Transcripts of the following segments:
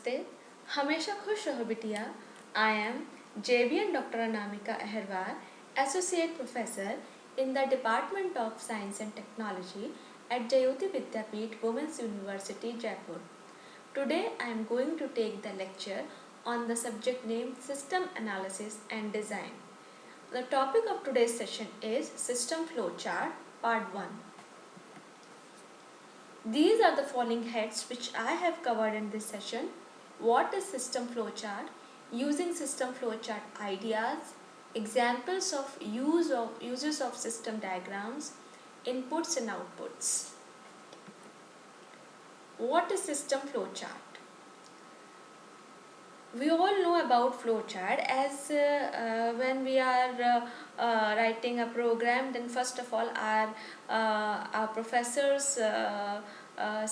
नमस्ते, हमेशा खुश रहो बिटिया। I am JVN Dr. Anamika Aherwal, Associate Professor in the Department of Science and Technology at Jayoti Vidyapeeth Women's University, Jaipur. Today I am going to take the lecture on the subject named System Analysis and Design. The topic of today's session is System Flowchart Part 1. These are the following heads which I have covered in this session. What is system flowchart? Using system flowchart ideas, examples of uses of system diagrams, inputs and outputs. What is system flowchart? We all know about flowchart as when we are writing a program, then first of all our professors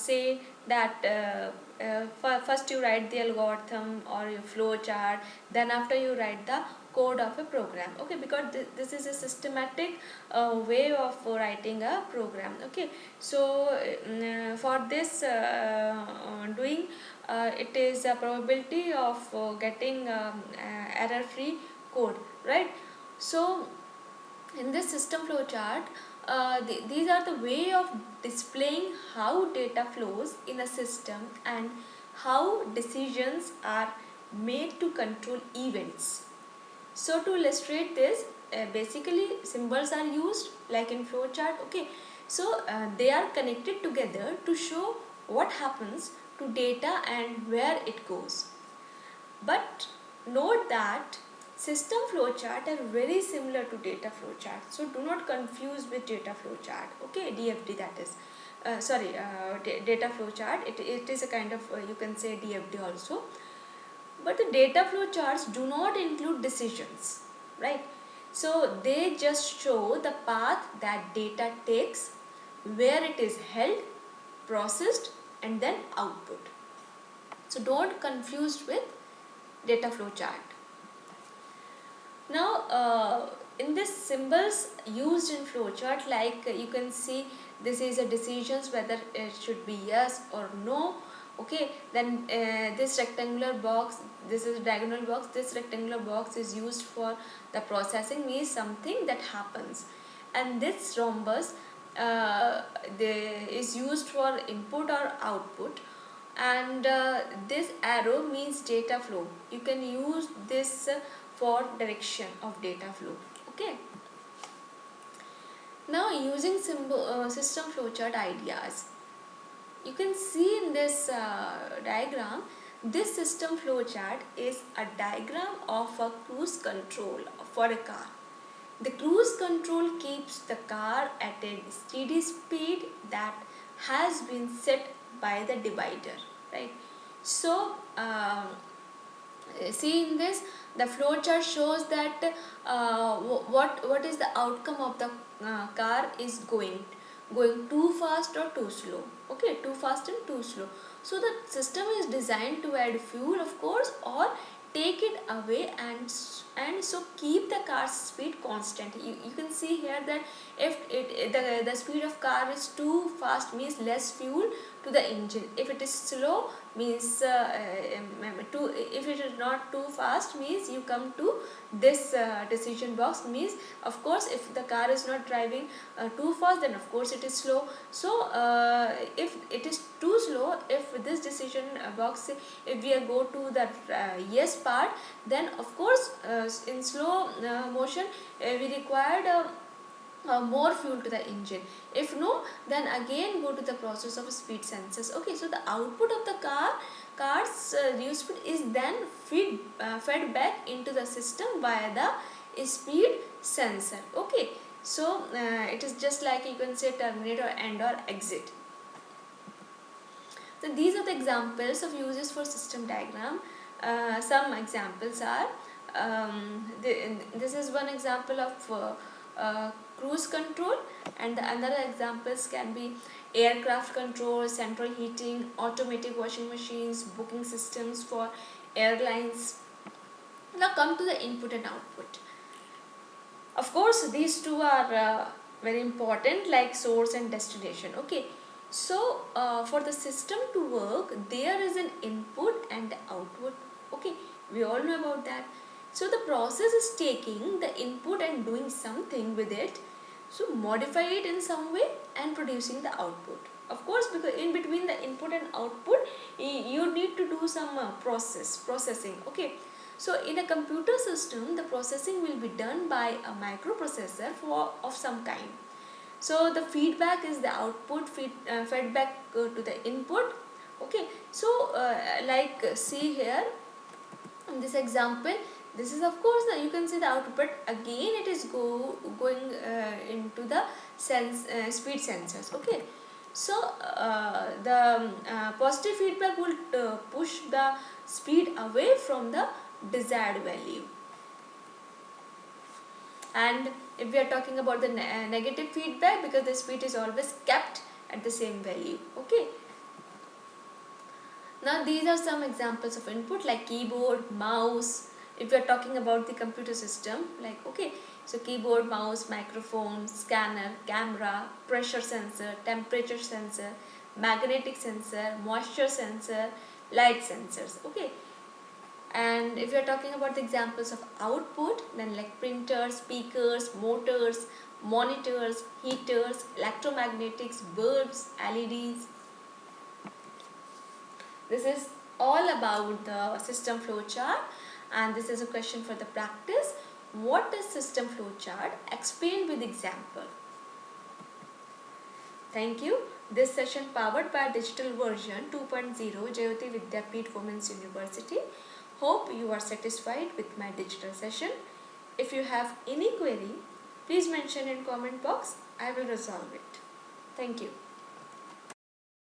say that first you write the algorithm or your flowchart, then after you write the code of a program. Okay, because this is a systematic way of writing a program. Okay, so for this doing it is a probability of getting error free code, right? So in this system flow chart, these are the way of displaying how data flows in a system and how decisions are made to control events. So to illustrate this, basically symbols are used like in flowchart. Okay, so they are connected together to show what happens to data and where it goes. But note that system flowchart are very similar to data flowchart. So do not confuse with data flowchart. Okay, DFD, that is. Data flowchart. It is a kind of you can say DFD also. But the data flow charts do not include decisions, right? So they just show the path that data takes, where it is held, processed, and then output. So don't confuse with data flow chart. Now in this symbols used in flowchart, like you can see this is a decisions whether it should be yes or no. Okay, then this rectangular box, this is diagonal box, this rectangular box is used for the processing, means something that happens, and this rhombus is used for input or output, and this arrow means data flow. You can use this for direction of data flow. Okay, now using system flowchart ideas, you can see in this diagram, this system flowchart is a diagram of a cruise control for a car. The cruise control keeps the car at a steady speed that has been set by the divider, right? So see in this, the flowchart shows that what is the outcome of the car is going too fast or too slow. Okay, too fast and too slow. So the system is designed to add fuel, of course, or take it away, and so keep the car's speed constant. You can see here that if the speed of car is too fast, means less fuel to the engine. If it is slow, means if it is not too fast, means you come to this decision box, means of course if the car is not driving too fast, then of course it is slow. So if it is too slow, if this decision box, if we go to the yes part, then of course in slow motion we required more fuel to the engine. If no, then again go to the process of speed sensors. Okay, so the output of the car's reduced speed is then fed back into the system via the speed sensor. Okay, so it is just like you can say terminate or end or exit. So these are the examples of uses for system diagram. Some examples are this is one example of cruise control, and the other examples can be aircraft control, central heating, automatic washing machines, booking systems for airlines. Now come to the input and output. Of course these two are very important, like source and destination. Okay, so for the system to work, there is an input and all know about that. So the process is taking the input and doing something with it, so modify it in some way and producing the output. Of course, because in between the input and output you need to do some processing. Okay, so in a computer system the processing will be done by a microprocessor of some kind. So the feedback is the output, feedback to the input. Okay, so see here in this example, this is of course you can see the output, but again it is going into the speed sensors. Okay, so the positive feedback will push the speed away from the desired value, and if we are talking about the negative feedback, because the speed is always kept at the same value. Okay, now these are some examples of input like keyboard, mouse. If we are talking about the computer system, like okay, so keyboard, mouse, microphone, scanner, camera, pressure sensor, temperature sensor, magnetic sensor, moisture sensor, light sensors. Okay, and if you are talking about the examples of output, then like printers, speakers, motors, monitors, heaters, electromagnetics, bulbs, LEDs. This is all about the system flowchart, and this is a question for the practice. What is system flowchart? Explain with example. Thank you. This session powered by digital version 2.0 Jayoti Vidyapeeth Women's University. Hope you are satisfied with my digital session. If you have any query, please mention in comment box. I will resolve it. Thank you.